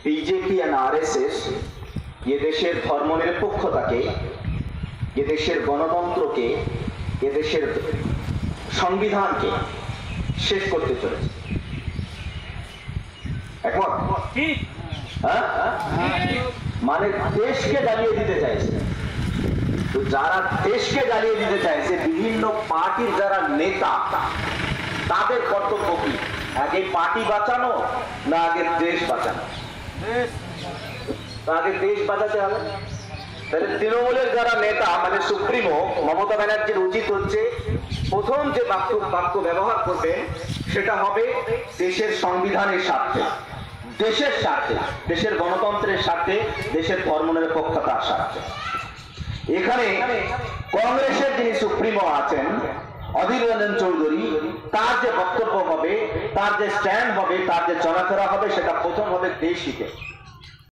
BJP and RSS ये देशेर धर्मनिरपेक्षताके ये देशेर गणतंत्रके ये देशेर संविधानके शेष करते चलेছে একমত মানে দেশকে জ্বালিয়ে দিতে চাইছে তো যারা দেশকে জ্বালিয়ে দিতে চাইছে বিভিন্ন পার্টির যারা নেতা তাদের কর্তব্য কি আগে পার্টি বাঁচানো না আগে দেশ বাঁচানো আগে দেশ বাঁচাতে হবে তাহলে তৃণমূলের যারা নেতা মানে সুপ্রিমো মমতা ব্যানার্জির উচিত হচ্ছে প্রথম যে বাক্য ব্যবহার করবেন সেটা হবে দেশের সংবিধানের স্বার্থে দেশের স্বার্থে দেশের গণতন্ত্রের স্বার্থে দেশের ধর্মনিরপেক্ষতার স্বার্থে এখানে কংগ্রেসের যিনি সুপ্রিমো আছেন অধীর রঞ্জন চৌধুরী তার যে বক্তব্য হবে তার যে স্ট্যান্ড হবে তার যে চলাফেরা হবে সেটা প্রথম হবে দেশ হিতে